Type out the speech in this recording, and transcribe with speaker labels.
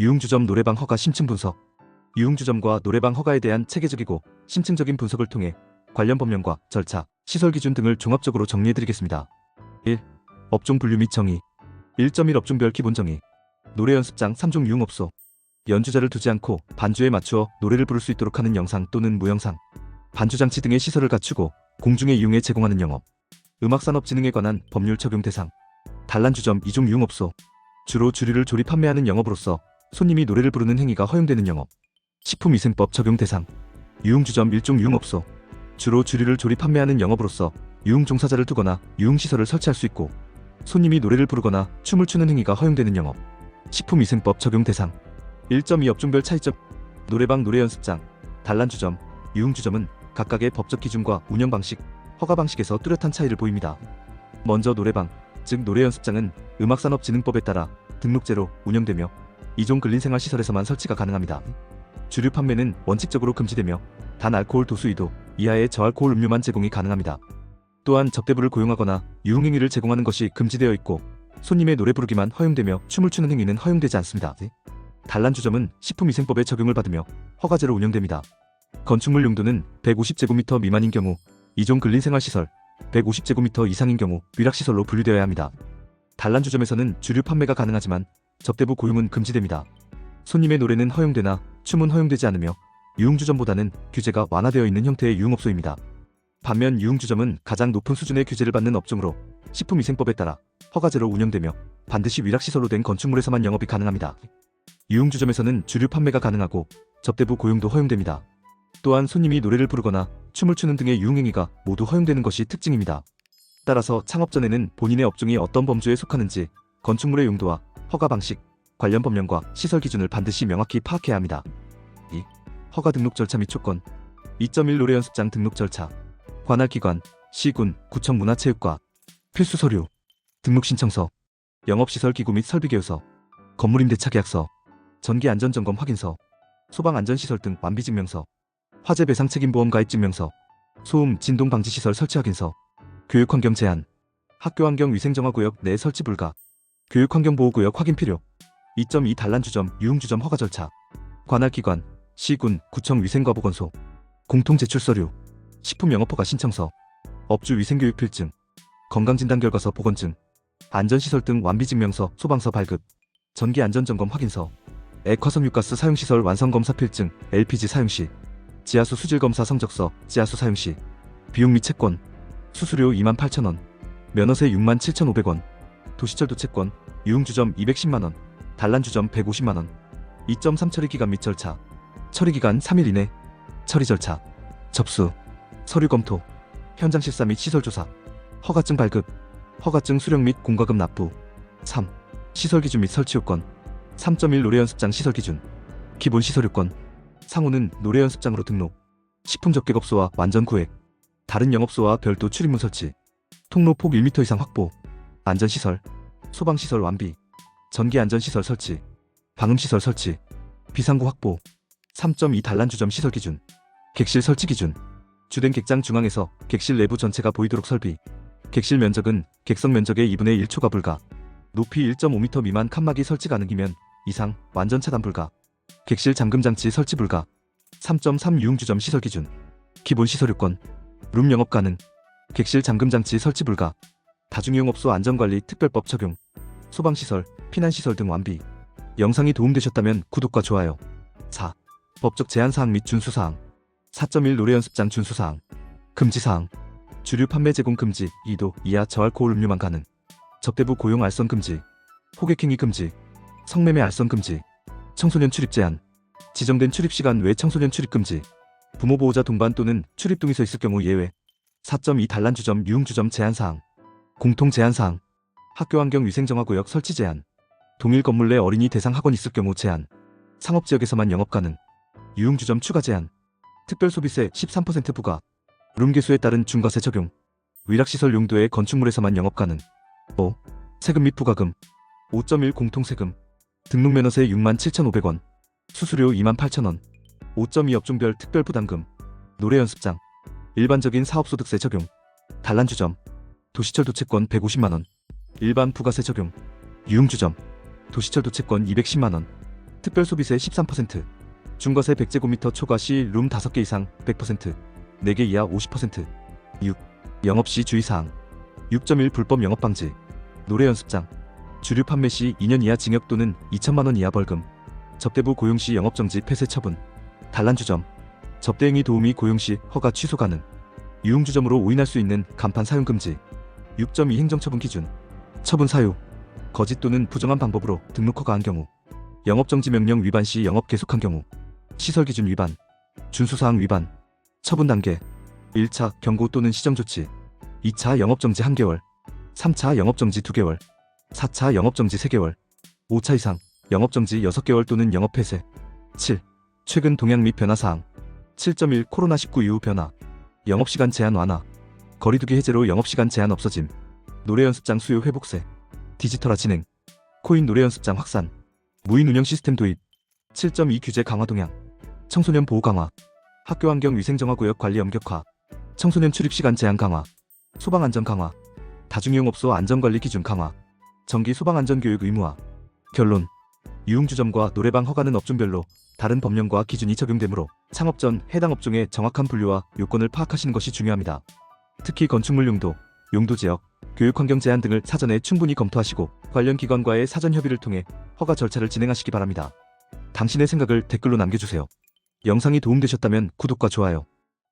Speaker 1: 유흥주점 노래방 허가 심층 분석. 유흥주점과 노래방 허가에 대한 체계적이고 심층적인 분석을 통해 관련 법령과 절차, 시설 기준 등을 종합적으로 정리해드리겠습니다. 1. 업종 분류 및 정의. 1.1 업종별 기본 정의. 노래 연습장 3종 유흥업소. 연주자를 두지 않고 반주에 맞추어 노래를 부를 수 있도록 하는 영상 또는 무영상, 반주장치 등의 시설을 갖추고 공중에 이용해 제공하는 영업. 음악산업진흥에 관한 법률 적용 대상. 단란주점 2종 유흥업소. 주로 주류를 조리 판매하는 영업으로서 손님이 노래를 부르는 행위가 허용되는 영업. 식품위생법 적용 대상. 유흥주점 1종 유흥업소. 주로 주류를 조리 판매하는 영업으로서 유흥종사자를 두거나 유흥시설을 설치할 수 있고 손님이 노래를 부르거나 춤을 추는 행위가 허용되는 영업. 식품위생법 적용 대상. 1.2 업종별 차이점. 노래방, 노래연습장, 단란주점, 유흥주점은 각각의 법적 기준과 운영방식, 허가방식에서 뚜렷한 차이를 보입니다. 먼저 노래방, 즉 노래연습장은 음악산업진흥법에 따라 등록제로 운영되며 2종 근린생활시설에서만 설치가 가능합니다. 주류 판매는 원칙적으로 금지되며 단 알코올 도수 2도 이하의 저알코올 음료만 제공이 가능합니다. 또한 접대부를 고용하거나 유흥행위를 제공하는 것이 금지되어 있고 손님의 노래 부르기만 허용되며 춤을 추는 행위는 허용되지 않습니다. 단란주점은 식품위생법에 적용을 받으며 허가제로 운영됩니다. 건축물 용도는 150제곱미터 미만인 경우 2종 근린생활시설, 150제곱미터 이상인 경우 위락시설로 분류되어야 합니다. 단란주점에서는 주류 판매가 가능하지만 접대부 고용은 금지됩니다. 손님의 노래는 허용되나 춤은 허용되지 않으며 유흥주점보다는 규제가 완화되어 있는 형태의 유흥업소입니다. 반면 유흥주점은 가장 높은 수준의 규제를 받는 업종으로 식품위생법에 따라 허가제로 운영되며 반드시 위락시설로 된 건축물에서만 영업이 가능합니다. 유흥주점에서는 주류 판매가 가능하고 접대부 고용도 허용됩니다. 또한 손님이 노래를 부르거나 춤을 추는 등의 유흥행위가 모두 허용되는 것이 특징입니다. 따라서 창업 전에는 본인의 업종이 어떤 범주에 속하는지 건축물의 용도와 허가 방식, 관련 법령과 시설 기준을 반드시 명확히 파악해야 합니다. 2. 허가 등록 절차 및 조건. 2.1 노래연습장 등록 절차. 관할 기관, 시군, 구청 문화체육과. 필수 서류. 등록 신청서, 영업시설 기구 및 설비계획서, 건물임대차 계약서, 전기안전점검 확인서, 소방안전시설 등 완비증명서, 화재배상책임보험 가입증명서, 소음, 진동 방지시설 설치 확인서, 교육환경 제한, 학교환경위생정화구역 내 설치 불가, 교육환경보호구역 확인 필요. 2.2 단란주점, 유흥주점 허가 절차. 관할기관, 시군, 구청 위생과보건소, 공통제출서류, 식품영업허가 신청서, 업주위생교육 필증, 건강진단결과서 보건증, 안전시설 등 완비증명서, 소방서 발급, 전기안전점검 확인서, 액화석유가스 사용시설 완성검사 필증, LPG 사용시, 지하수 수질검사 성적서, 지하수 사용시, 비용 및 채권, 수수료 28,000원, 면허세 67,500원, 도시철도 채권, 유흥주점 210만원, 단란주점 150만원, 2.3 처리기간 및 절차. 처리기간 3일 이내. 처리절차, 접수, 서류 검토, 현장 실사 및 시설조사, 허가증 발급, 허가증 수령 및 공과금 납부. 3. 시설기준 및 설치요건. 3.1 노래연습장 시설기준. 기본시설요건. 상호는 노래연습장으로 등록, 식품접객업소와 완전 구획, 다른 영업소와 별도 출입문 설치, 통로 폭 1m 이상 확보, 안전시설, 소방시설 완비, 전기안전시설 설치, 방음시설 설치, 비상구 확보. 3.2 단란주점 시설기준. 객실 설치기준. 주된 객장 중앙에서 객실 내부 전체가 보이도록 설비. 객실 면적은 객석 면적의 2분의 1초가 불가. 높이 1.5m 미만 칸막이 설치 가능이면 이상 완전 차단 불가. 객실 잠금장치 설치 불가. 3.3 유흥주점 시설기준. 기본시설요건. 룸 영업 가능. 객실 잠금장치 설치 불가. 다중이용업소 안전관리 특별법 적용. 소방시설, 피난시설 등 완비. 영상이 도움되셨다면 구독과 좋아요. 4. 법적 제한사항 및 준수사항. 4.1 노래연습장 준수사항. 금지사항. 주류 판매 제공 금지, 2도 이하 저알코올 음료만 가능. 접대부 고용 알선 금지. 호객행위 금지. 성매매 알선 금지. 청소년 출입 제한. 지정된 출입시간 외 청소년 출입 금지. 부모 보호자 동반 또는 출입 동의서 있을 경우 예외. 4.2 단란주점 유흥주점 제한사항. 공통 제한사항. 학교환경위생정화구역 설치 제한. 동일 건물 내 어린이 대상 학원 있을 경우 제한. 상업지역에서만 영업 가능. 유흥주점 추가 제한. 특별소비세 13% 부과. 룸개수에 따른 중과세 적용. 위락시설 용도의 건축물에서만 영업 가능. 5. 세금 및 부과금. 5.1 공통세금. 등록면허세 67,500원. 수수료 28,000원. 5.2 업종별 특별부담금. 노래연습장. 일반적인 사업소득세 적용. 단란주점. 도시철도 채권 150만원. 일반 부가세 적용. 유흥주점. 도시철도 채권 210만원. 특별소비세 13%, 중과세 100제곱미터 초과 시 룸 5개 이상 100%, 4개 이하 50%. 6. 영업시 주의사항. 6.1 불법 영업방지. 노래연습장. 주류 판매 시 2년 이하 징역 또는 2천만원 이하 벌금. 접대부 고용시 영업정지 폐쇄 처분. 단란주점. 접대행위 도우미 고용시 허가 취소 가능. 유흥주점으로 오인할 수 있는 간판 사용 금지. 6.2 행정처분 기준. 처분 사유. 거짓 또는 부정한 방법으로 등록 허가한 경우. 영업정지 명령 위반 시 영업 계속한 경우. 시설기준 위반. 준수사항 위반. 처분 단계. 1차 경고 또는 시정조치. 2차 영업정지 1개월. 3차 영업정지 2개월. 4차 영업정지 3개월. 5차 이상 영업정지 6개월 또는 영업폐쇄. 7. 최근 동향 및 변화사항. 7.1 코로나19 이후 변화. 영업시간 제한 완화. 거리두기 해제로 영업시간 제한 없어짐. 노래연습장 수요 회복세. 디지털화 진행. 코인 노래연습장 확산. 무인 운영 시스템 도입. 7.2 규제 강화 동향. 청소년 보호 강화. 학교환경 위생정화구역 관리 엄격화. 청소년 출입시간 제한 강화. 소방안전 강화. 다중이용업소 안전관리 기준 강화. 정기 소방안전교육 의무화. 결론. 유흥주점과 노래방 허가는 업종별로 다른 법령과 기준이 적용되므로 창업 전 해당 업종의 정확한 분류와 요건을 파악하시는 것이 중요합니다. 특히 건축물 용도, 용도지역, 교육환경 제한 등을 사전에 충분히 검토하시고 관련 기관과의 사전 협의를 통해 허가 절차를 진행하시기 바랍니다. 당신의 생각을 댓글로 남겨주세요. 영상이 도움되셨다면 구독과 좋아요,